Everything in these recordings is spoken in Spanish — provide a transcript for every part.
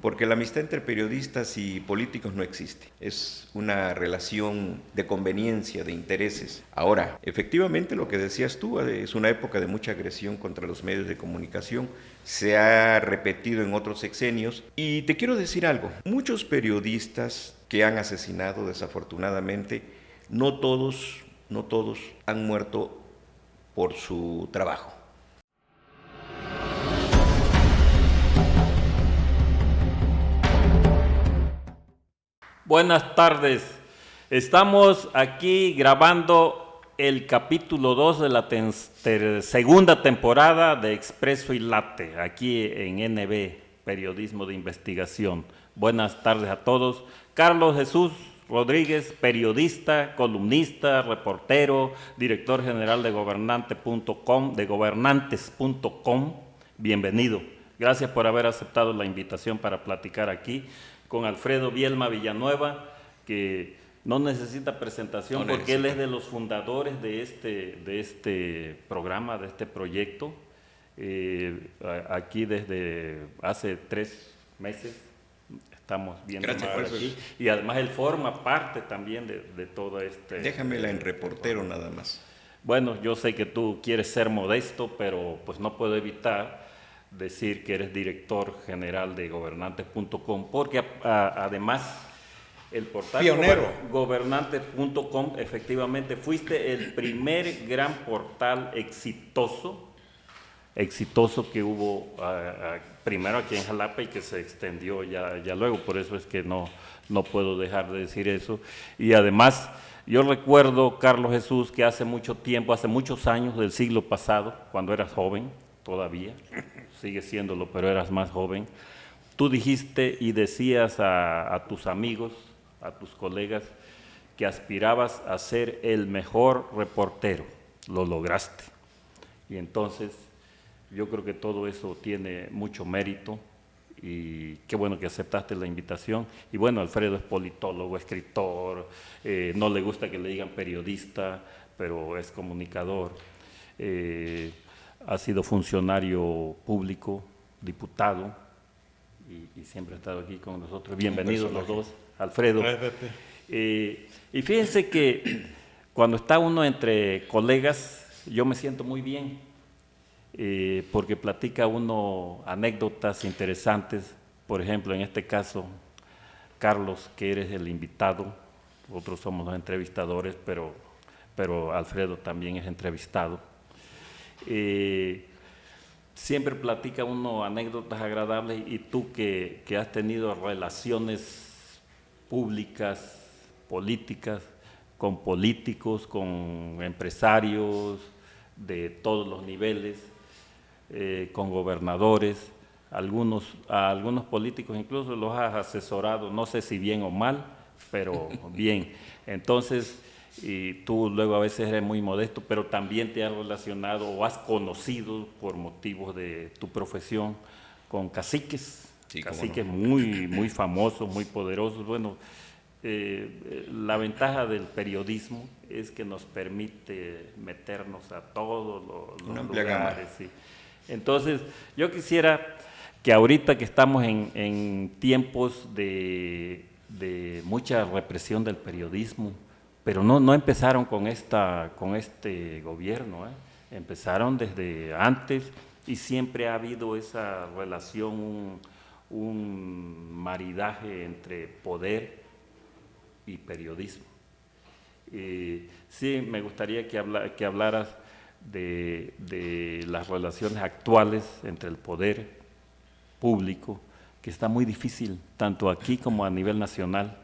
Porque la amistad entre periodistas y políticos no existe. Es una relación de conveniencia, de intereses. Ahora, efectivamente lo que decías tú, es una época de mucha agresión contra los medios de comunicación. Se ha repetido en otros sexenios. Y te quiero decir algo. Muchos periodistas que han asesinado, desafortunadamente, no todos han muerto por su trabajo. Buenas tardes. Estamos aquí grabando el capítulo 2 de la segunda temporada de Expreso y Late, aquí en NB, Periodismo de Investigación. Buenas tardes a todos. Carlos Jesús Rodríguez, periodista, columnista, reportero, director general de gobernantes.com. Bienvenido. Gracias por haber aceptado la invitación para platicar aquí con Alfredo Bielma Villanueva, que no necesita presentación porque él es de los fundadores de este programa, de este proyecto, aquí desde hace 3 meses estamos viendo aquí, y además él forma parte también de todo este... Déjamela en reportero nada más. Bueno, yo sé que tú quieres ser modesto, pero pues no puedo evitar decir que eres director general de gobernantes.com, porque además el portal gobernantes.com, efectivamente, fuiste el primer gran portal exitoso que hubo primero aquí en Jalapa y que se extendió ya luego, por eso es que no puedo dejar de decir eso. Y además, yo recuerdo, Carlos Jesús, que hace mucho tiempo, hace muchos años del siglo pasado, cuando eras joven, todavía, sigue siéndolo, pero eras más joven, tú dijiste y decías a tus amigos, a tus colegas, que aspirabas a ser el mejor reportero. Lo lograste. Y entonces, yo creo que todo eso tiene mucho mérito y qué bueno que aceptaste la invitación. Y bueno, Alfredo es politólogo, escritor, no le gusta que le digan periodista, pero es comunicador. Ha sido funcionario público, diputado, y siempre ha estado aquí con nosotros. Bienvenidos los dos, Alfredo. Y fíjense que cuando está uno entre colegas, yo me siento muy bien, porque platica uno anécdotas interesantes. Por ejemplo, en este caso, Carlos, que eres el invitado, nosotros somos los entrevistadores, pero Alfredo también es entrevistado. Siempre platica uno anécdotas agradables, y tú que has tenido relaciones públicas, políticas, con políticos, con empresarios de todos los niveles, con gobernadores, a algunos políticos incluso los has asesorado, no sé si bien o mal, pero bien. Entonces, y tú luego a veces eres muy modesto, pero también te has relacionado o has conocido por motivos de tu profesión con caciques, sí, caciques muy famosos, muy poderosos. Bueno, la ventaja del periodismo es que nos permite meternos a todos los lugares. Sí. Entonces, yo quisiera que ahorita que estamos en tiempos de mucha represión del periodismo, pero no empezaron con este gobierno, empezaron desde antes, y siempre ha habido esa relación, un maridaje entre poder y periodismo. Sí, me gustaría que hablaras de las relaciones actuales entre el poder público, que está muy difícil, tanto aquí como a nivel nacional,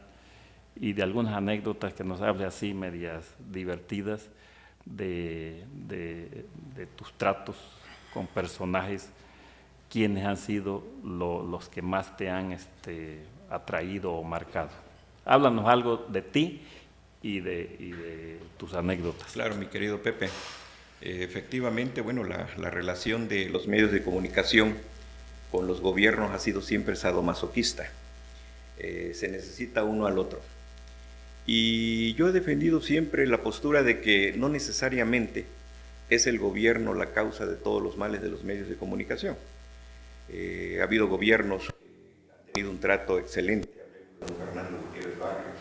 y de algunas anécdotas que nos hable así, medias divertidas, de tus tratos con personajes, quienes han sido los que más te han atraído o marcado. Háblanos algo de ti y de tus anécdotas. Claro, mi querido Pepe. Efectivamente, bueno, la relación de los medios de comunicación con los gobiernos ha sido siempre sadomasoquista. Se necesita uno al otro. Y yo he defendido siempre la postura de que no necesariamente es el gobierno la causa de todos los males de los medios de comunicación. Ha habido gobiernos tenido un trato excelente. Hablemos de don Fernando Gutiérrez Barrios,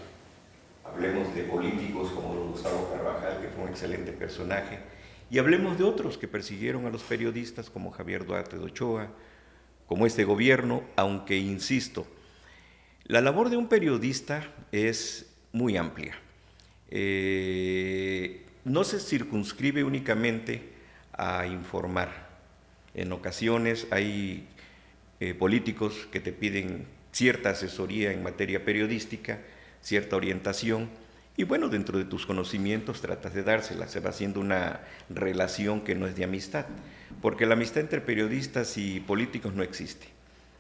hablemos de políticos como don Gustavo Carvajal, que fue un excelente personaje, y hablemos de otros que persiguieron a los periodistas como Javier Duarte de Ochoa, como este gobierno, aunque insisto, la labor de un periodista es muy amplia. No se circunscribe únicamente a informar. En ocasiones hay políticos que te piden cierta asesoría en materia periodística, cierta orientación, y bueno, dentro de tus conocimientos tratas de dársela, se va haciendo una relación que no es de amistad, porque la amistad entre periodistas y políticos no existe,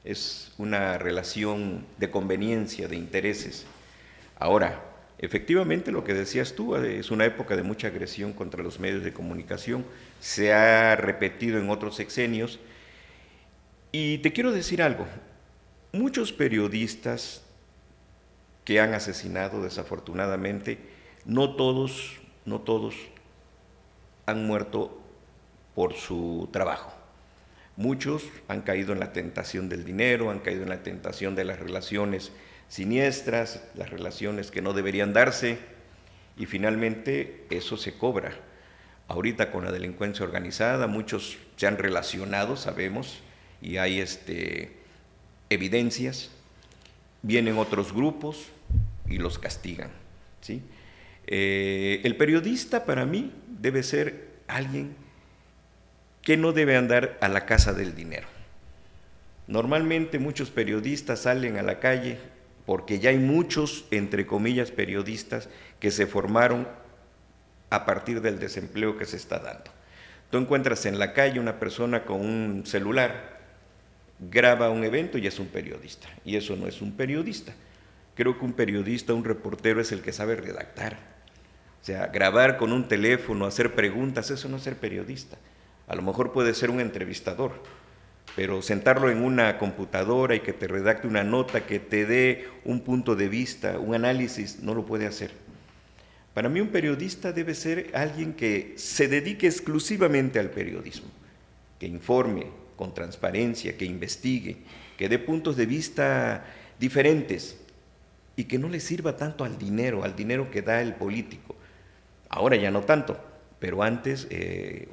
es una relación de conveniencia, de intereses. Ahora, efectivamente lo que decías tú, es una época de mucha agresión contra los medios de comunicación, se ha repetido en otros sexenios, y te quiero decir algo, muchos periodistas que han asesinado desafortunadamente, no todos han muerto por su trabajo. Muchos han caído en la tentación del dinero, han caído en la tentación de las relaciones siniestras, las relaciones que no deberían darse, y finalmente eso se cobra. Ahorita con la delincuencia organizada, muchos se han relacionado, sabemos, y hay evidencias. Vienen otros grupos y los castigan, ¿sí? El periodista para mí debe ser alguien que no debe andar a la casa del dinero. Normalmente muchos periodistas salen a la calle porque ya hay muchos, entre comillas, periodistas que se formaron a partir del desempleo que se está dando. Tú encuentras en la calle una persona con un celular, graba un evento y es un periodista, y eso no es un periodista. Creo que un periodista, un reportero es el que sabe redactar. O sea, grabar con un teléfono, hacer preguntas, eso no es ser periodista. A lo mejor puede ser un entrevistador, pero sentarlo en una computadora y que te redacte una nota, que te dé un punto de vista, un análisis, no lo puede hacer. Para mí un periodista debe ser alguien que se dedique exclusivamente al periodismo, que informe con transparencia, que investigue, que dé puntos de vista diferentes y que no le sirva tanto al dinero que da el político. Ahora ya no tanto, pero antes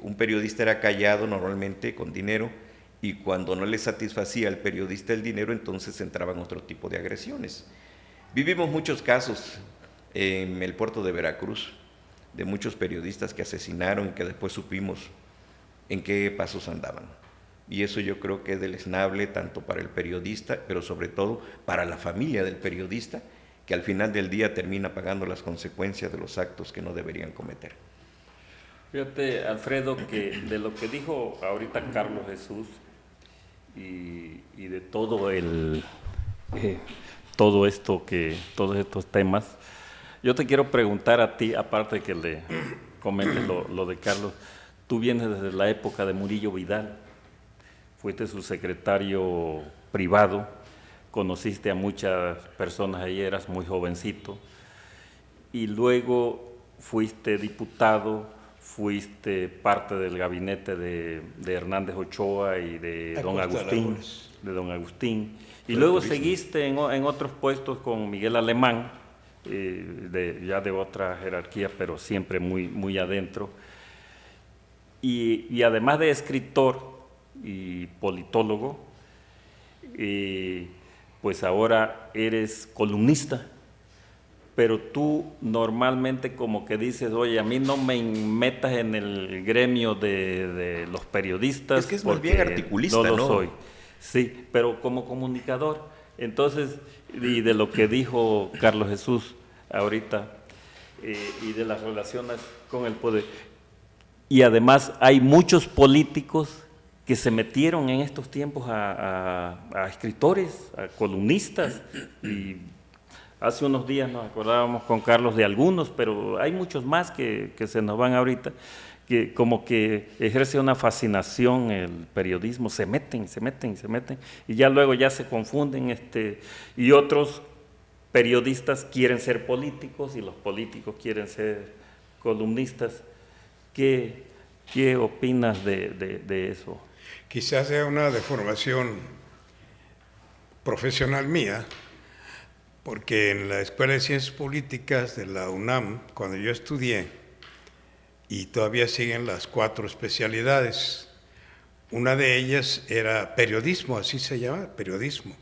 un periodista era callado normalmente con dinero, y cuando no le satisfacía al periodista el dinero, entonces entraban otro tipo de agresiones. Vivimos muchos casos en el puerto de Veracruz de muchos periodistas que asesinaron y que después supimos en qué pasos andaban. Y eso yo creo que es deleznable tanto para el periodista, pero sobre todo para la familia del periodista, que al final del día termina pagando las consecuencias de los actos que no deberían cometer. Fíjate, Alfredo, que de lo que dijo ahorita Carlos Jesús y de todo todos estos temas, yo te quiero preguntar a ti, aparte de que le comentes lo de Carlos, tú vienes desde la época de Murillo Vidal, fuiste su secretario privado, conociste a muchas personas ahí, eras muy jovencito, y luego fuiste diputado, fuiste parte del gabinete de Hernández Ochoa y de don Agustín, y luego seguiste en otros puestos con Miguel Alemán, ya de otra jerarquía, pero siempre muy adentro, y además de escritor y politólogo, pues ahora eres columnista, pero tú normalmente como que dices, oye, a mí no me metas en el gremio de los periodistas. Es que es más bien articulista, no lo ¿no? soy. Sí, pero como comunicador. Entonces, y de lo que dijo Carlos Jesús ahorita, y de las relaciones con el poder. Y además hay muchos políticos que se metieron en estos tiempos a escritores, a columnistas, y hace unos días nos acordábamos con Carlos de algunos, pero hay muchos más que se nos van ahorita, que como que ejerce una fascinación el periodismo, se meten, y ya luego ya se confunden, y otros periodistas quieren ser políticos y los políticos quieren ser columnistas. ¿Qué opinas de eso? Quizás sea una deformación profesional mía, porque en la Escuela de Ciencias Políticas de la UNAM, cuando yo estudié, y todavía siguen las 4 especialidades, una de ellas era periodismo, así se llama, periodismo,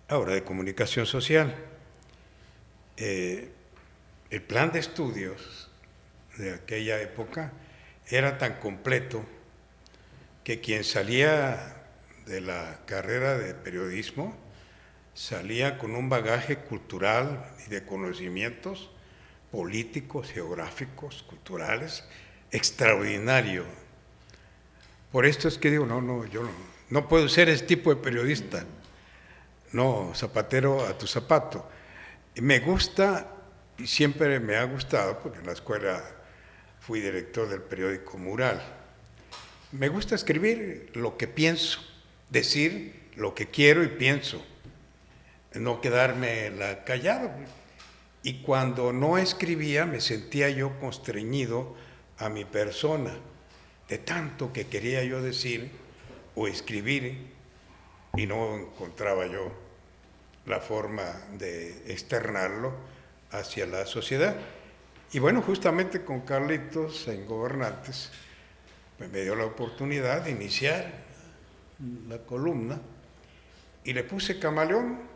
ahora de comunicación social. El plan de estudios de aquella época era tan completo que quien salía de la carrera de periodismo salía con un bagaje cultural y de conocimientos políticos, geográficos, culturales, extraordinario. Por esto es que digo, yo no puedo ser ese tipo de periodista. No, zapatero a tu zapato. Me gusta, y siempre me ha gustado, porque en la escuela fui director del periódico Mural. Me gusta escribir lo que pienso, decir lo que quiero y pienso, no quedarme callado. Y cuando no escribía me sentía yo constreñido a mi persona, de tanto que quería yo decir o escribir y no encontraba yo la forma de externarlo hacia la sociedad. Y bueno, justamente con Carlitos en Gobernantes me dio la oportunidad de iniciar la columna y le puse Camaleón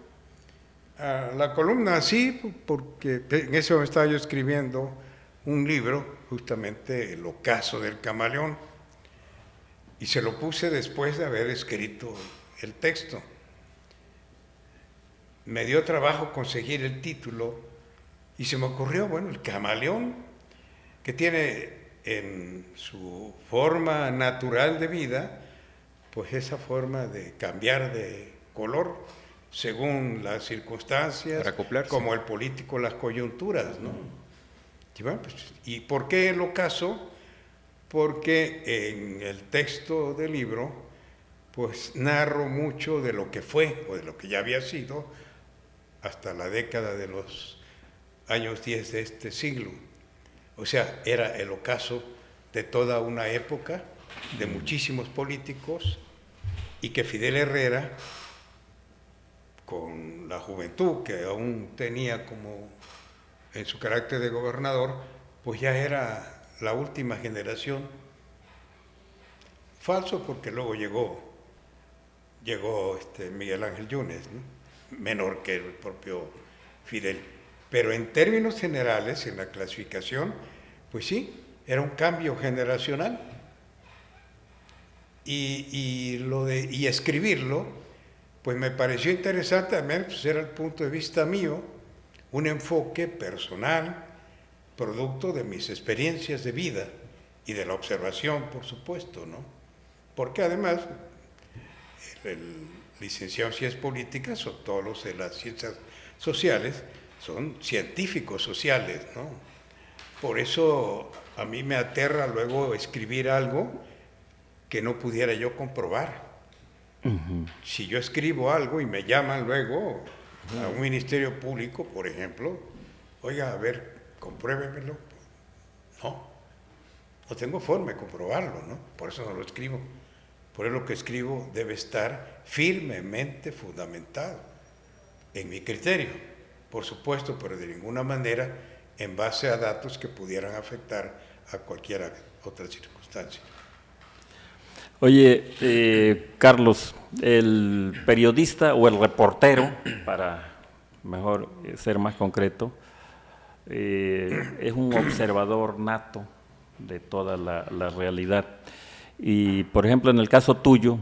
a la columna así, porque en ese momento estaba yo escribiendo un libro, justamente El ocaso del camaleón, y se lo puse después de haber escrito el texto. Me dio trabajo conseguir el título y se me ocurrió, bueno, el camaleón, que tiene en su forma natural de vida, pues esa forma de cambiar de color según las circunstancias, para acoplarse, como el político las coyunturas, ¿no? Y, bueno, pues, ¿y por qué el ocaso? Porque en el texto del libro, pues narro mucho de lo que fue o de lo que ya había sido hasta la década de los años 10 de este siglo. O sea, era el ocaso de toda una época, de muchísimos políticos, y que Fidel Herrera, con la juventud que aún tenía como en su carácter de gobernador, pues ya era la última generación. Falso, porque luego llegó Miguel Ángel Yunes, ¿no? Menor que el propio Fidel. Pero en términos generales, en la clasificación, pues sí, era un cambio generacional. Y escribirlo, pues me pareció interesante, al menos pues era el punto de vista mío, un enfoque personal, producto de mis experiencias de vida y de la observación, por supuesto, ¿no? Porque además, el licenciado en Ciencias Políticas, o todos los de las ciencias sociales, son científicos sociales, ¿no? Por eso a mí me aterra luego escribir algo que no pudiera yo comprobar. Si yo escribo algo y me llaman luego a un ministerio público, por ejemplo, oiga, a ver, compruébemelo. No tengo forma de comprobarlo, ¿no? Por eso no lo escribo. Por eso lo que escribo debe estar firmemente fundamentado en mi criterio, por supuesto, pero de ninguna manera en base a datos que pudieran afectar a cualquier otra circunstancia. Oye, Carlos, el periodista o el reportero, para mejor ser más concreto, es un observador nato de toda la realidad. Y, por ejemplo, en el caso tuyo,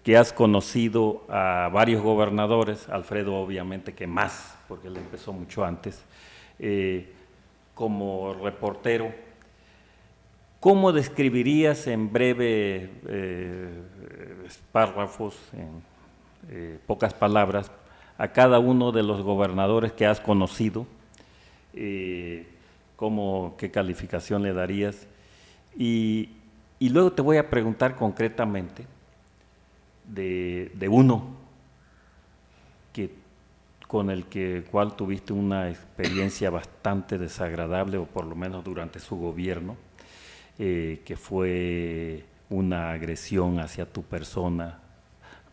que has conocido a varios gobernadores, Alfredo obviamente que más, porque él empezó mucho antes, como reportero, ¿cómo describirías en breve párrafos, en pocas palabras, a cada uno de los gobernadores que has conocido? ¿Qué calificación le darías? Y luego te voy a preguntar concretamente de uno con el cual tuviste una experiencia bastante desagradable, o por lo menos durante su gobierno, que fue una agresión hacia tu persona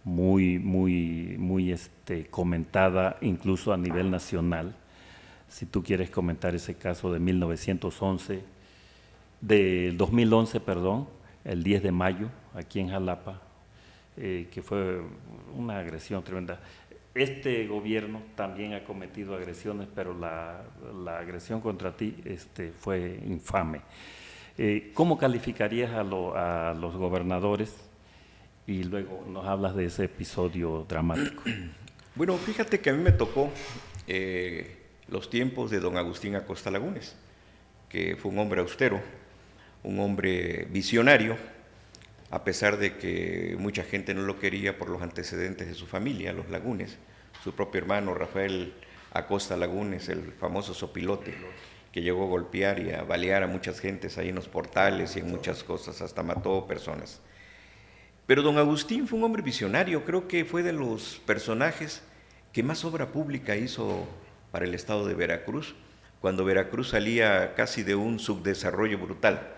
muy comentada, incluso a nivel nacional. Si tú quieres comentar ese caso de 1911, del 2011, perdón, el 10 de mayo, aquí en Jalapa, que fue una agresión tremenda. Este gobierno también ha cometido agresiones, pero la agresión contra ti fue infame. ¿Cómo calificarías a los gobernadores? Y luego nos hablas de ese episodio dramático. Bueno, fíjate que a mí me tocó los tiempos de don Agustín Acosta Lagunes, que fue un hombre austero, un hombre visionario, a pesar de que mucha gente no lo quería por los antecedentes de su familia, los Lagunes, su propio hermano Rafael Acosta Lagunes, el famoso sopilote, que llegó a golpear y a balear a muchas gentes ahí en los portales y en muchas cosas, hasta mató personas. Pero don Agustín fue un hombre visionario, creo que fue de los personajes que más obra pública hizo para el estado de Veracruz, cuando Veracruz salía casi de un subdesarrollo brutal.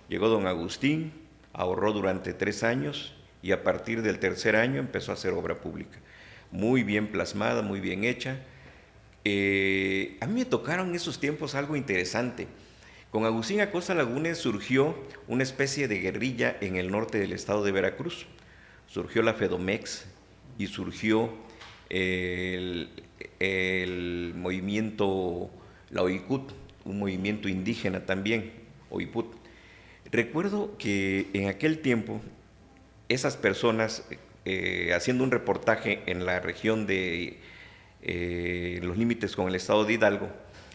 Llegó don Agustín, ahorró durante 3 años y a partir del tercer año empezó a hacer obra pública. Muy bien plasmada, muy bien hecha. A mí me tocaron en esos tiempos algo interesante. Con Agustín Acosta Lagunes surgió una especie de guerrilla en el norte del estado de Veracruz. Surgió la FEDOMEX y surgió el movimiento, la OICUT, un movimiento indígena también, OIPUT. Recuerdo que en aquel tiempo esas personas, haciendo un reportaje en la región de los límites con el estado de Hidalgo,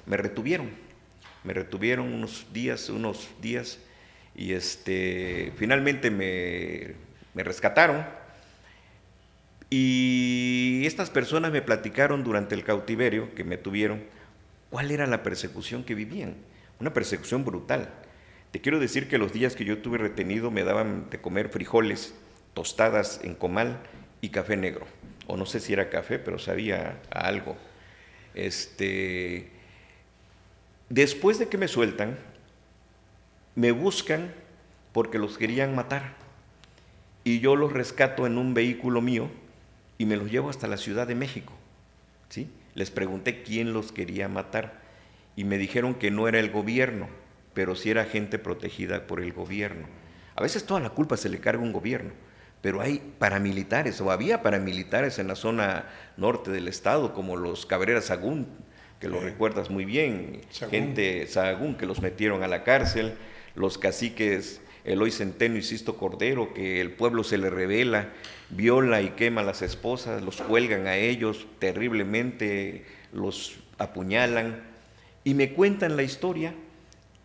me retuvieron unos días y finalmente me rescataron, y estas personas me platicaron durante el cautiverio que me tuvieron cuál era la persecución que vivían, una persecución brutal. Te quiero decir que los días que yo estuve retenido me daban de comer frijoles, tostadas en comal y café negro, o no sé si era café, pero sabía a algo. Después de que me sueltan, me buscan porque los querían matar, y yo los rescato en un vehículo mío y me los llevo hasta la Ciudad de México, ¿sí? Les pregunté quién los quería matar y me dijeron que no era el gobierno, pero sí era gente protegida por el gobierno. A veces toda la culpa se le carga a un gobierno, pero hay paramilitares, o había paramilitares en la zona norte del estado, como los Cabrera Sagún, que lo recuerdas muy bien, gente Sahagún, que los metieron a la cárcel, los caciques Eloy Centeno y Sisto Cordero, que el pueblo se le rebela, viola y quema a las esposas, los cuelgan a ellos terriblemente, los apuñalan, y me cuentan la historia,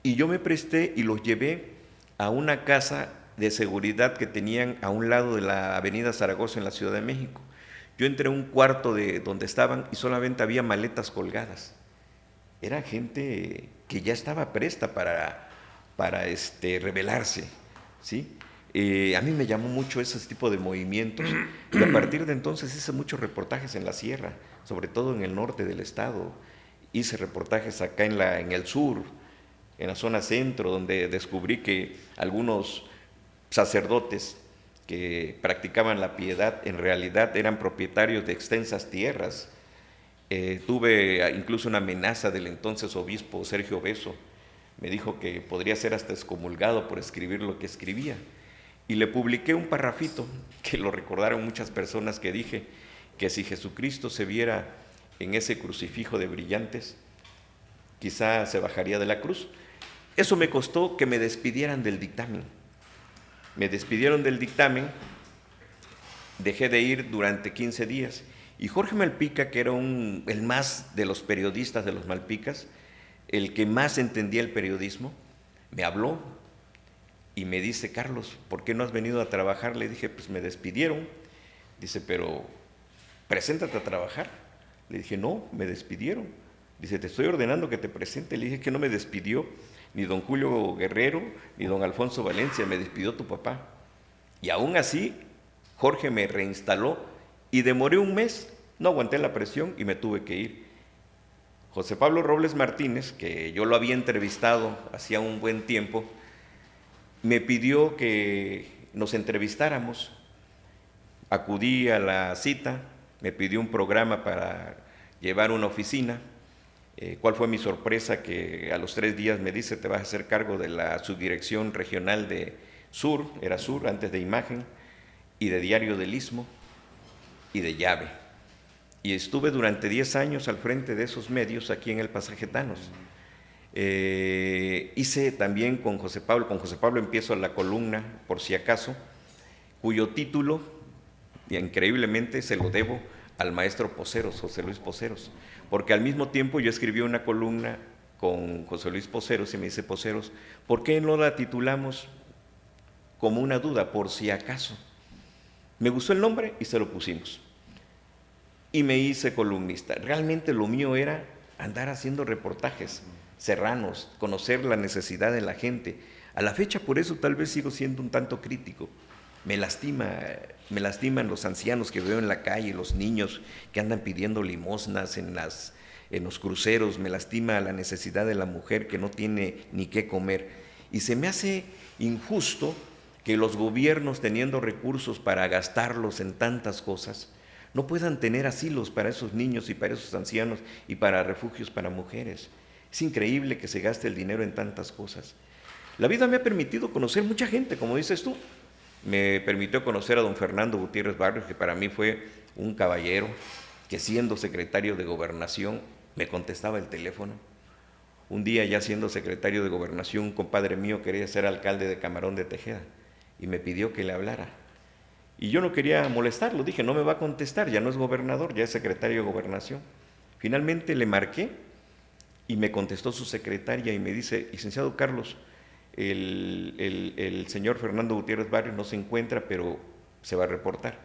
y yo me presté y los llevé a una casa de seguridad que tenían a un lado de la avenida Zaragoza en la Ciudad de México. Yo entré a un cuarto de donde estaban y solamente había maletas colgadas. Era gente que ya estaba presta para rebelarse, ¿sí? A mí me llamó mucho ese tipo de movimientos, y a partir de entonces hice muchos reportajes en la sierra, sobre todo en el norte del estado. Hice reportajes acá en el sur, en la zona centro, donde descubrí que algunos sacerdotes que practicaban la piedad en realidad eran propietarios de extensas tierras. Tuve incluso una amenaza del entonces obispo Sergio Beso. Me dijo que podría ser hasta excomulgado por escribir lo que escribía. Y le publiqué un parrafito que lo recordaron muchas personas, que dije que si Jesucristo se viera en ese crucifijo de brillantes, quizá se bajaría de la cruz. Eso me costó que me despidieran del dictamen. Me despidieron del dictamen, dejé de ir durante 15 días, y Jorge Malpica, que era el más de los periodistas de los Malpicas, el que más entendía el periodismo, me habló y me dice: Carlos, ¿por qué no has venido a trabajar? Le dije: pues me despidieron. Dice: pero preséntate a trabajar. Le dije: no, me despidieron. Dice: te estoy ordenando que te presente. Le dije que no me despidió ni don Julio Guerrero, ni don Alfonso Valencia, me despidió tu papá. Y aún así, Jorge me reinstaló y demoré un mes, no aguanté la presión y me tuve que ir. José Pablo Robles Martínez, que yo lo había entrevistado hacía un buen tiempo, me pidió que nos entrevistáramos. Acudí a la cita, me pidió un programa para llevar una oficina. ¿Cuál fue mi sorpresa? Que a los 3 días me dice, te vas a hacer cargo de la subdirección regional de Sur, era Sur, antes de Imagen, y de Diario del Istmo, y de Llave. Y estuve durante 10 años al frente de esos medios aquí en el Pasaje Thanos. Hice también con José Pablo empiezo la columna, por si acaso, cuyo título, increíblemente, se lo debo al maestro Poceros, José Luis Poceros, porque al mismo tiempo yo escribí una columna con José Luis Poceros y me dice, Poceros, ¿por qué no la titulamos como una duda, por si acaso? Me gustó el nombre y se lo pusimos. Y me hice columnista. Realmente lo mío era andar haciendo reportajes serranos, conocer la necesidad de la gente. A la fecha, por eso tal vez sigo siendo un tanto crítico. Me lastiman los ancianos que veo en la calle, los niños que andan pidiendo limosnas en los cruceros, me lastima la necesidad de la mujer que no tiene ni qué comer. Y se me hace injusto que los gobiernos, teniendo recursos para gastarlos en tantas cosas, no puedan tener asilos para esos niños y para esos ancianos y para refugios para mujeres. Es increíble que se gaste el dinero en tantas cosas. La vida me ha permitido conocer mucha gente, como dices tú. Me permitió conocer a don Fernando Gutiérrez Barrios, que para mí fue un caballero, que siendo secretario de Gobernación me contestaba el teléfono. Un día, ya siendo secretario de Gobernación, un compadre mío quería ser alcalde de Camarón de Tejeda y me pidió que le hablara. Y yo no quería molestarlo, dije, no me va a contestar, ya no es gobernador, ya es secretario de Gobernación. Finalmente le marqué y me contestó su secretaria y me dice, licenciado Carlos, el señor Fernando Gutiérrez Barrios no se encuentra, pero se va a reportar.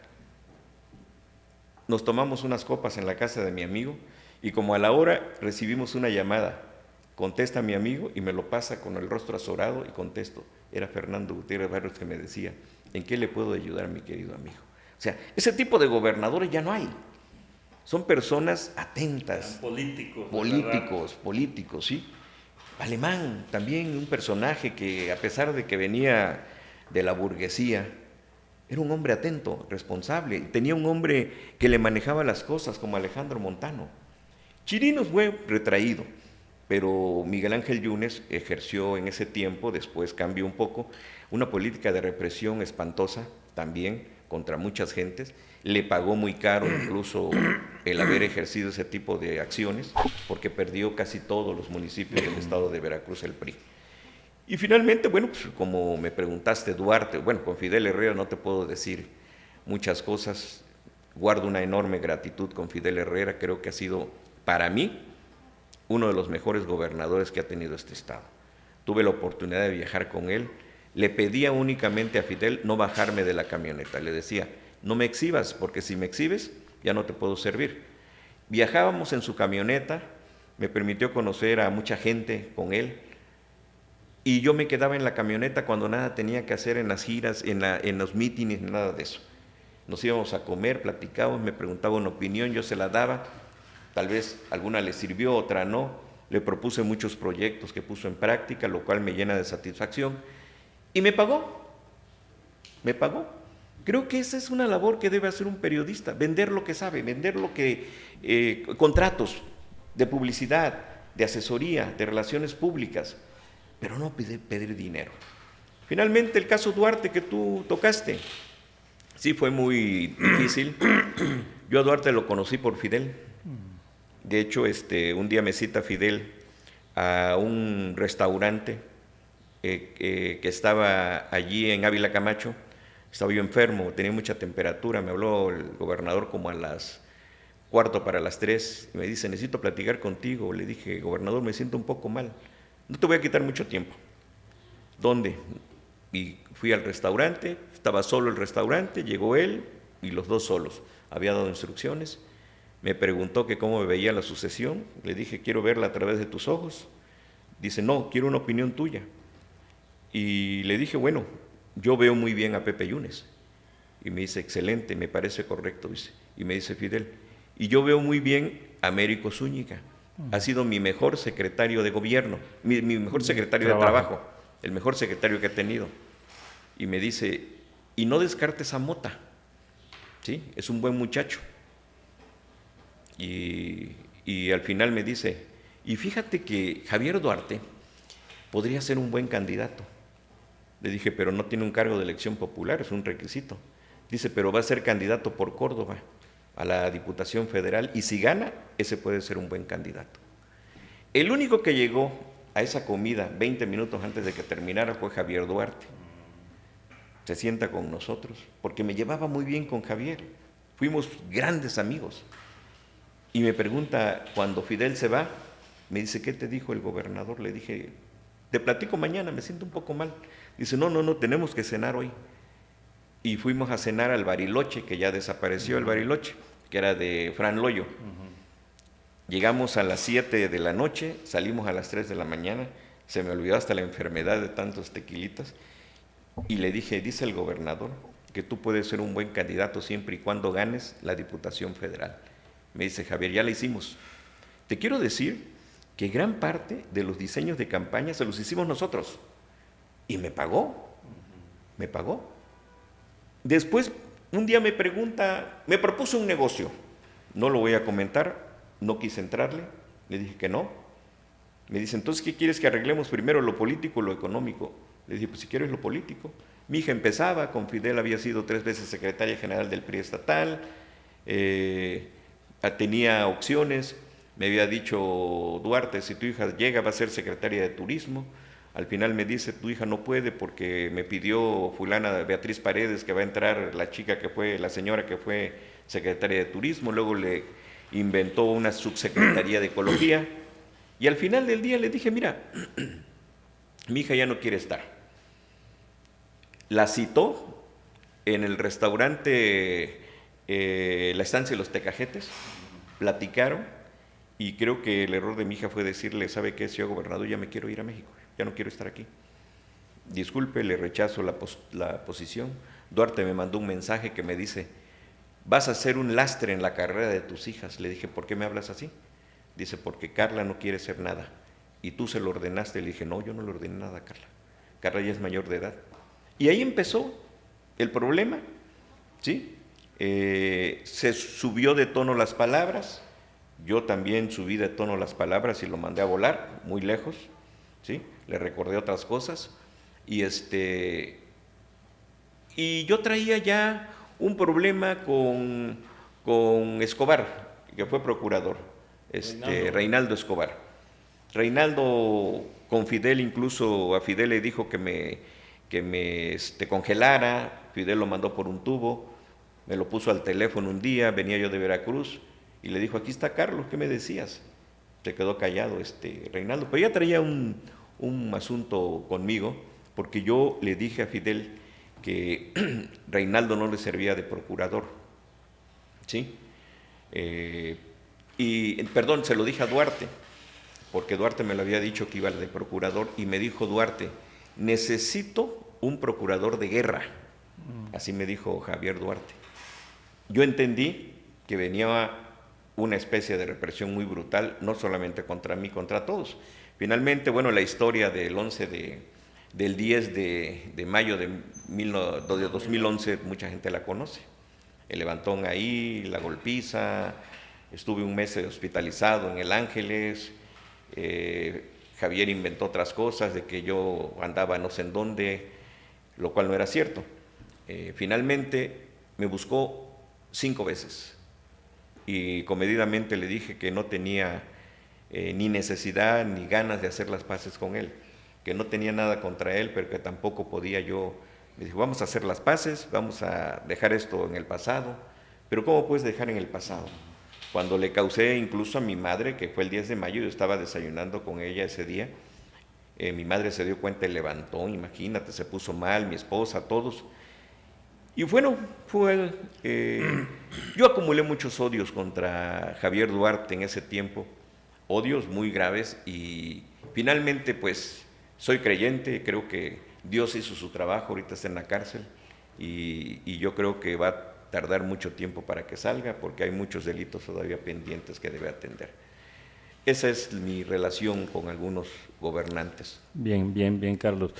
Nos tomamos unas copas en la casa de mi amigo y como a la hora recibimos una llamada, contesta mi amigo y me lo pasa con el rostro azorado y contesto, era Fernando Gutiérrez Barrios que me decía, ¿en qué le puedo ayudar, mi querido amigo? O sea, ese tipo de gobernadores ya no hay. Son personas atentas. Políticos, ¿sí? Alemán, también un personaje que a pesar de que venía de la burguesía, era un hombre atento, responsable. Tenía un hombre que le manejaba las cosas, como Alejandro Montano. Chirinos fue retraído, pero Miguel Ángel Yunes ejerció en ese tiempo, después cambió un poco, una política de represión espantosa también contra muchas gentes. Le pagó muy caro incluso el haber ejercido ese tipo de acciones, porque perdió casi todos los municipios del estado de Veracruz el PRI. Y finalmente, bueno, pues como me preguntaste, Duarte, bueno, con Fidel Herrera no te puedo decir muchas cosas. Guardo una enorme gratitud con Fidel Herrera, creo que ha sido para mí uno de los mejores gobernadores que ha tenido este estado. Tuve la oportunidad de viajar con él, le pedía únicamente a Fidel no bajarme de la camioneta, le decía, no me exhibas, porque si me exhibes ya no te puedo servir. Viajábamos en su camioneta, me permitió conocer a mucha gente con él, y yo me quedaba en la camioneta cuando nada tenía que hacer en las giras, en los mítines, nada de eso. Nos íbamos a comer, platicábamos, me preguntaba una opinión, yo se la daba, tal vez alguna le sirvió, otra no. Le propuse muchos proyectos que puso en práctica, lo cual me llena de satisfacción. Y me pagó. Creo que esa es una labor que debe hacer un periodista, vender lo que sabe, vender lo que, contratos de publicidad, de asesoría, de relaciones públicas, pero no pedir dinero. Finalmente, el caso Duarte que tú tocaste, sí fue muy difícil. Yo a Duarte lo conocí por Fidel. De hecho, un día me cita Fidel a un restaurante que estaba allí en Ávila Camacho. Estaba yo enfermo, tenía mucha temperatura, me habló el gobernador como a las 2:45 y me dice, necesito platicar contigo. Le dije, gobernador, me siento un poco mal, no te voy a quitar mucho tiempo. ¿Dónde? Y fui al restaurante, estaba solo el restaurante, llegó él y los dos solos. Había dado instrucciones, me preguntó que cómo me veía la sucesión, le dije, quiero verla a través de tus ojos. Dice, no, quiero una opinión tuya. Y le dije, bueno, yo veo muy bien a Pepe Yunes. Y me dice, excelente, me parece correcto, dice. Y me dice Fidel, y yo veo muy bien a Américo Zúñiga. Ha sido mi mejor secretario de gobierno, mi mejor secretario de trabajo, el mejor secretario que he tenido. Y me dice, y no descartes a Mota. ¿sí? Es un buen muchacho. Y al final me dice, y fíjate que Javier Duarte podría ser un buen candidato. Le dije, pero no tiene un cargo de elección popular, es un requisito. Dice, pero va a ser candidato por Córdoba a la Diputación Federal y si gana, ese puede ser un buen candidato. El único que llegó a esa comida 20 minutos antes de que terminara fue Javier Duarte. Se sienta con nosotros, porque me llevaba muy bien con Javier. Fuimos grandes amigos. Y me pregunta, cuando Fidel se va, me dice, ¿qué te dijo el gobernador? Le dije, te platico mañana, me siento un poco mal. Dice, no, tenemos que cenar hoy. Y fuimos a cenar al Bariloche, que ya desapareció el Bariloche, que era de Fran Loyo. Llegamos a las 7 de la noche, salimos a las 3 de la mañana, se me olvidó hasta la enfermedad de tantos tequilitas, y le dije, dice el gobernador, que tú puedes ser un buen candidato siempre y cuando ganes la Diputación Federal. Me dice, Javier, ya la hicimos. Te quiero decir que gran parte de los diseños de campaña se los hicimos nosotros. Y me pagó. Después, un día me pregunta, me propuso un negocio. No lo voy a comentar, no quise entrarle, le dije que no. Me dice, entonces, ¿qué quieres que arreglemos primero, lo político o lo económico? Le dije, pues si quieres lo político. Mi hija empezaba, con Fidel había sido 3 veces secretaria general del PRI estatal, tenía opciones, me había dicho Duarte, si tu hija llega va a ser secretaria de turismo. Al final me dice, tu hija no puede porque me pidió fulana Beatriz Paredes que va a entrar la señora que fue secretaria de turismo, luego le inventó una subsecretaría de ecología, y al final del día le dije, mira, mi hija ya no quiere estar. La citó en el restaurante La Estancia de los Tecajetes, platicaron, y creo que el error de mi hija fue decirle, ¿sabe qué, señor gobernador? Ya me quiero ir a México, ya no quiero estar aquí. Disculpe, le rechazo la posición. Duarte me mandó un mensaje que me dice, vas a ser un lastre en la carrera de tus hijas. Le dije, ¿por qué me hablas así? Dice, porque Carla no quiere ser nada. Y tú se lo ordenaste. Le dije, no, yo no le ordené nada a Carla. Carla ya es mayor de edad. Y ahí empezó el problema, ¿sí? Se subió de tono las palabras. Yo también subí de tono las palabras y lo mandé a volar, muy lejos, ¿sí? Le recordé otras cosas. Y yo traía ya un problema con Escobar, que fue procurador, Reinaldo Escobar. Reinaldo con Fidel, incluso a Fidel le dijo que me congelara. Fidel lo mandó por un tubo, me lo puso al teléfono un día, venía yo de Veracruz, y le dijo, aquí está Carlos, ¿qué me decías? Se quedó callado Reinaldo, pero ya traía un asunto conmigo, porque yo le dije a Fidel que Reinaldo no le servía de procurador, ¿sí? Perdón, se lo dije a Duarte, porque Duarte me lo había dicho que iba de procurador, y me dijo Duarte, necesito un procurador de guerra. Así me dijo Javier Duarte. Yo entendí que venía una especie de represión muy brutal, no solamente contra mí, contra todos. Finalmente, bueno, la historia del 10 de mayo de 2011, mucha gente la conoce. El levantón ahí, la golpiza, estuve un mes hospitalizado en el Ángeles. Javier inventó otras cosas de que yo andaba no sé en dónde, lo cual no era cierto. Finalmente me buscó 5 veces y comedidamente le dije que no tenía ni necesidad ni ganas de hacer las paces con él, que no tenía nada contra él, pero que tampoco podía yo. Me dijo, vamos a hacer las paces, vamos a dejar esto en el pasado. Pero ¿cómo puedes dejar en el pasado? Cuando le causé incluso a mi madre, que fue el 10 de mayo, yo estaba desayunando con ella ese día, mi madre se dio cuenta y levantó, imagínate, se puso mal, mi esposa, todos. Y bueno, yo acumulé muchos odios contra Javier Duarte en ese tiempo, odios muy graves, y finalmente pues soy creyente, creo que Dios hizo su trabajo, ahorita está en la cárcel, y yo creo que va a tardar mucho tiempo para que salga, porque hay muchos delitos todavía pendientes que debe atender. Esa es mi relación con algunos gobernantes. Bien, bien, bien, Carlos.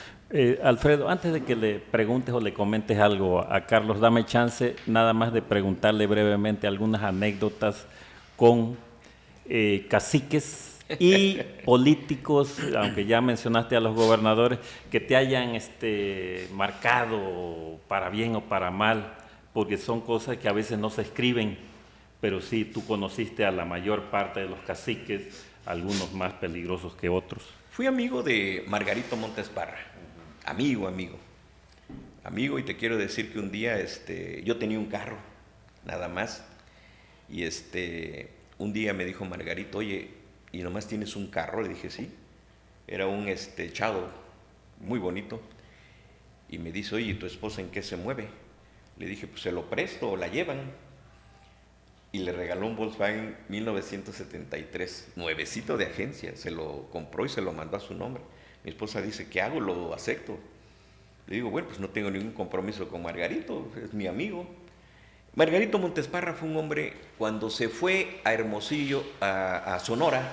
Alfredo, antes de que le preguntes o le comentes algo a Carlos, dame chance nada más de preguntarle brevemente algunas anécdotas con caciques y políticos, aunque ya mencionaste a los gobernadores, que te hayan marcado para bien o para mal, porque son cosas que a veces no se escriben, pero sí tú conociste a la mayor parte de los caciques, algunos más peligrosos que otros. Fui amigo de Margarito Montes Parra, amigo, y te quiero decir que un día yo tenía un carro, nada más, y un día me dijo Margarito, oye, ¿y nomás tienes un carro? Le dije, sí, era un Chado, muy bonito, y me dice, oye, ¿y tu esposa en qué se mueve? Le dije, pues se lo presto o la llevan, y le regaló un Volkswagen 1973, nuevecito de agencia, se lo compró y se lo mandó a su nombre. Mi esposa dice, ¿qué hago? Lo acepto. Le digo, bueno, pues no tengo ningún compromiso con Margarito, es mi amigo. Margarito Montes Parra fue un hombre, cuando se fue a Hermosillo, a Sonora,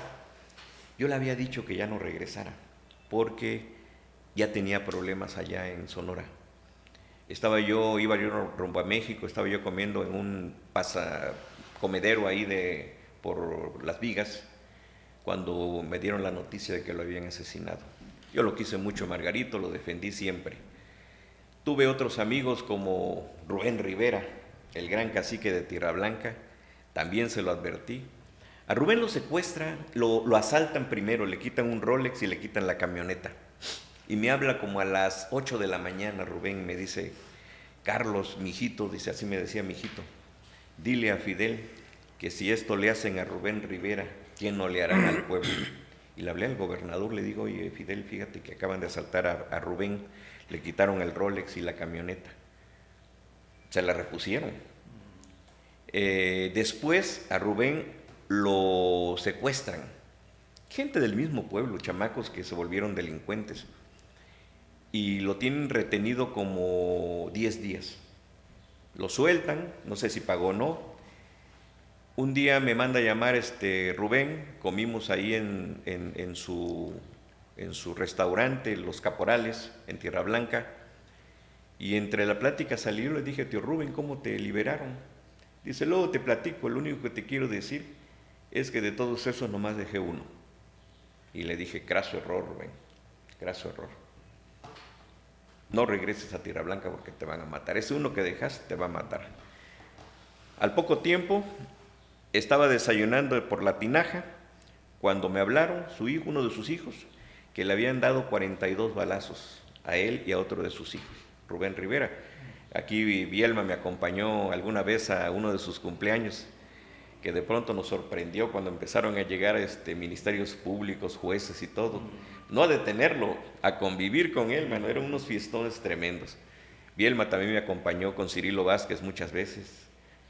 yo le había dicho que ya no regresara, porque ya tenía problemas allá en Sonora. Iba yo rumbo a México, estaba yo comiendo en un comedero ahí por Las Vigas, cuando me dieron la noticia de que lo habían asesinado. Yo lo quise mucho, Margarito, lo defendí siempre. Tuve otros amigos como Rubén Rivera, el gran cacique de Tierra Blanca, también se lo advertí. A Rubén lo secuestran, lo asaltan primero, le quitan un Rolex y le quitan la camioneta. Y me habla como a las 8 de la mañana, Rubén, me dice, Carlos, mijito, dice, así me decía mijito, dile a Fidel que si esto le hacen a Rubén Rivera, ¿quién no le harán al pueblo? Y le hablé al gobernador, le digo, oye, Fidel, fíjate que acaban de asaltar a Rubén, le quitaron el Rolex y la camioneta. Se la repusieron. Después a Rubén lo secuestran. Gente del mismo pueblo, chamacos que se volvieron delincuentes. Y lo tienen retenido como 10 días. Lo sueltan, no sé si pagó o no. Un día me manda a llamar Rubén, comimos ahí en su restaurante, Los Caporales, en Tierra Blanca, y entre la plática salió, le dije, tío Rubén, ¿cómo te liberaron? Dice, luego te platico, lo único que te quiero decir es que de todos esos nomás dejé uno. Y le dije, craso error, Rubén, craso error. No regreses a Tierra Blanca porque te van a matar. Ese uno que dejaste te va a matar. Al poco tiempo, estaba desayunando por la tinaja cuando me hablaron, uno de sus hijos, que le habían dado 42 balazos a él y a otro de sus hijos, Rubén Rivera. Aquí Bielma me acompañó alguna vez a uno de sus cumpleaños, que de pronto nos sorprendió cuando empezaron a llegar ministerios públicos, jueces y todo. No a detenerlo, a convivir con él, mano, eran unos fiestones tremendos. Bielma también me acompañó con Cirilo Vázquez muchas veces,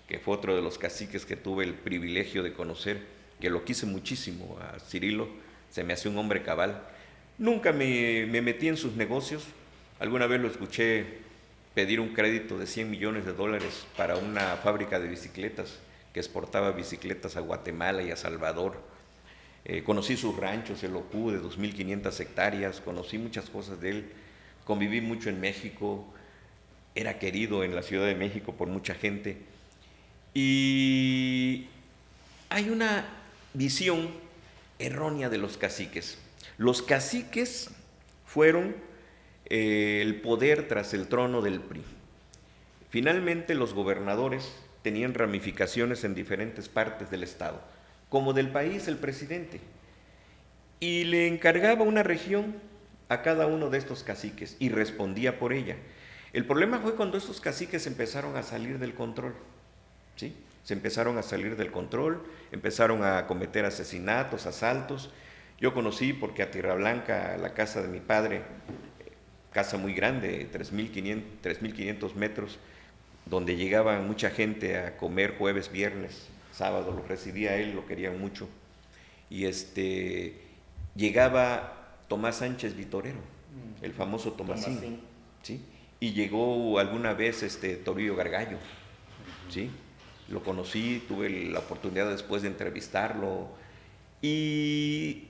que fue otro de los caciques que tuve el privilegio de conocer, que lo quise muchísimo a Cirilo, se me hace un hombre cabal. Nunca me metí en sus negocios, alguna vez lo escuché pedir un crédito de $100 millones para una fábrica de bicicletas, que exportaba bicicletas a Guatemala y a Salvador. Conocí sus ranchos, el Ocú de 2.500 hectáreas, conocí muchas cosas de él, conviví mucho en México, era querido en la Ciudad de México por mucha gente. Y hay una visión errónea de los caciques. Los caciques fueron el poder tras el trono del PRI. Finalmente los gobernadores tenían ramificaciones en diferentes partes del estado, como del país el presidente, y le encargaba una región a cada uno de estos caciques y respondía por ella. El problema fue cuando estos caciques empezaron a salir del control, ¿sí? Se empezaron a salir del control, empezaron a cometer asesinatos, asaltos. Yo conocí, porque a Tierra Blanca, la casa de mi padre, casa muy grande, 3.500 metros, donde llegaba mucha gente a comer jueves, viernes, sábado, lo recibía él, lo querían mucho. Y llegaba Tomás Sánchez Vitorero, el famoso Tomasín, ¿sí? Y llegó alguna vez Toribio Gargallo, ¿sí? Lo conocí, tuve la oportunidad después de entrevistarlo, y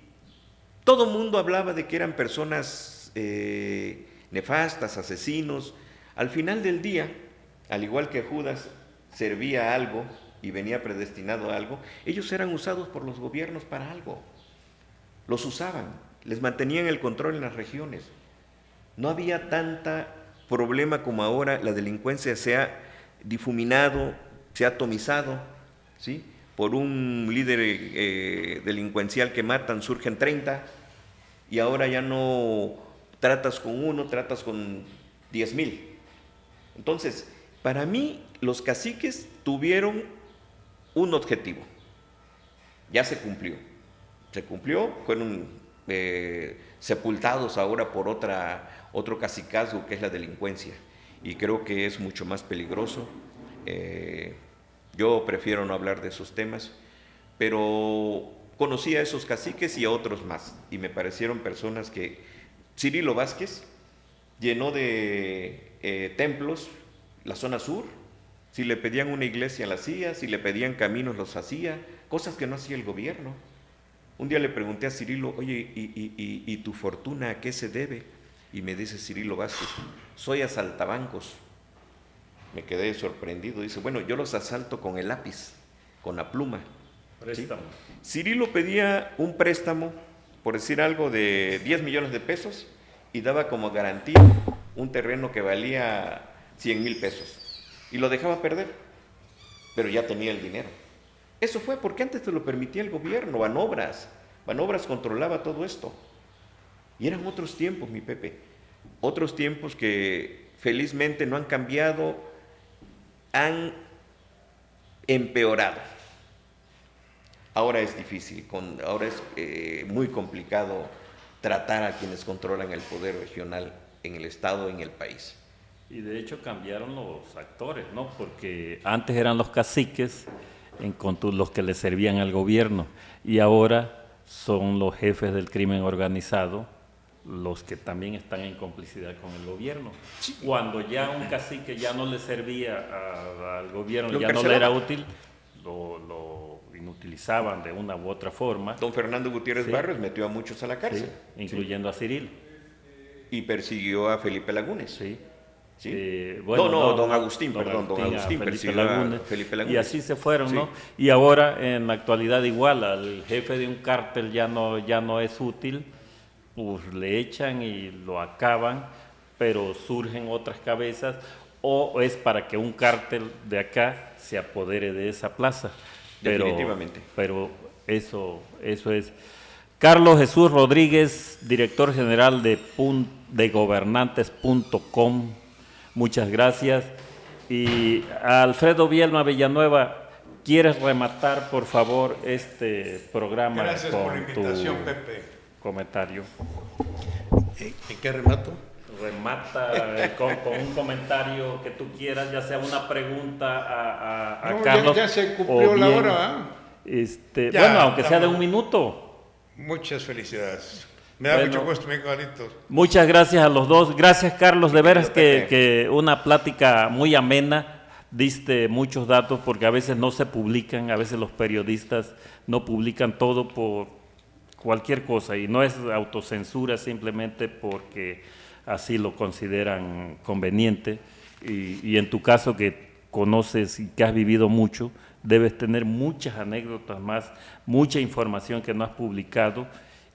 todo el mundo hablaba de que eran personas nefastas, asesinos. Al final del día, al igual que Judas servía algo y venía predestinado a algo, ellos eran usados por los gobiernos para algo. Los usaban, les mantenían el control en las regiones. No había tanta problema como ahora. La delincuencia se ha difuminado, se ha atomizado, ¿sí? Por un líder delincuencial que matan, surgen 30, y ahora ya no tratas con uno, tratas con 10,000. Entonces, para mí, los caciques tuvieron un objetivo. Ya se cumplió, fueron sepultados ahora por otro cacicazgo que es la delincuencia, y creo que es mucho más peligroso. Yo prefiero no hablar de esos temas, pero conocí a esos caciques y a otros más, y me parecieron personas que Cirilo Vázquez llenó de templos la zona sur. Si le pedían una iglesia la hacía, si le pedían caminos los hacía, cosas que no hacía el gobierno. Un día le pregunté a Cirilo, oye, ¿y tu fortuna a qué se debe? Y me dice Cirilo Vázquez, soy asaltabancos. Me quedé sorprendido. Dice, bueno, yo los asalto con el lápiz, con la pluma. Préstamo. ¿Sí? Cirilo pedía un préstamo, por decir algo, de 10 millones de pesos y daba como garantía un terreno que valía 100,000 pesos. Y lo dejaba perder, pero ya tenía el dinero. Eso fue porque antes te lo permitía el gobierno, Banobras. Banobras controlaba todo esto. Y eran otros tiempos, mi Pepe. Otros tiempos que felizmente no han cambiado, han empeorado. Ahora es difícil, ahora es muy complicado tratar a quienes controlan el poder regional en el Estado, en el país. Y de hecho cambiaron los actores, ¿no? Porque antes eran los caciques los que le servían al gobierno, y ahora son los jefes del crimen organizado los que también están en complicidad con el gobierno. Sí. Cuando ya un cacique ya no le servía al gobierno, ya no le era útil, lo inutilizaban de una u otra forma. Don Fernando Gutiérrez Barrios metió a muchos a la cárcel. Sí, incluyendo a Cirilo. Y persiguió a Felipe Lagunes. Sí. ¿Sí? Bueno, don Agustín persiguió a Felipe Lagunes. Y así se fueron, ¿no? Y ahora, en la actualidad, igual, al jefe de un cártel ya no es útil, pues le echan y lo acaban, pero surgen otras cabezas, o es para que un cártel de acá se apodere de esa plaza. Definitivamente. Pero eso es. Carlos Jesús Rodríguez, director general de gobernantes.com. Muchas gracias. Y a Alfredo Vielma Villanueva, ¿quieres rematar, por favor, este programa? Gracias por la invitación, Pepe. Comentario. ¿En qué remato? Remata con un comentario que tú quieras, ya sea una pregunta a no, Carlos. Ya se cumplió la hora. Bueno, aunque sea de un minuto. Muchas felicidades. Me da mucho gusto, mi Carlitos. Muchas gracias a los dos. Gracias, Carlos. De veras que una plática muy amena. Diste muchos datos porque a veces no se publican, a veces los periodistas no publican todo por cualquier cosa, y no es autocensura, simplemente porque así lo consideran conveniente. Y en tu caso, que conoces y que has vivido mucho, debes tener muchas anécdotas más, mucha información que no has publicado.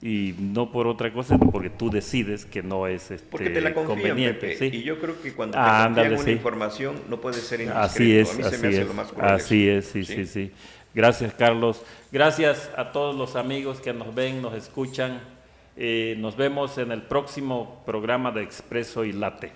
Y no por otra cosa, sino porque tú decides que no es porque te la confían, conveniente. Pepe, ¿sí? Y yo creo que cuando te confían una información no puede ser indiscreto. A mí se me hace lo más cruel. Así es, sí. Gracias, Carlos. Gracias a todos los amigos que nos ven, nos escuchan. Nos vemos en el próximo programa de Expreso y Late.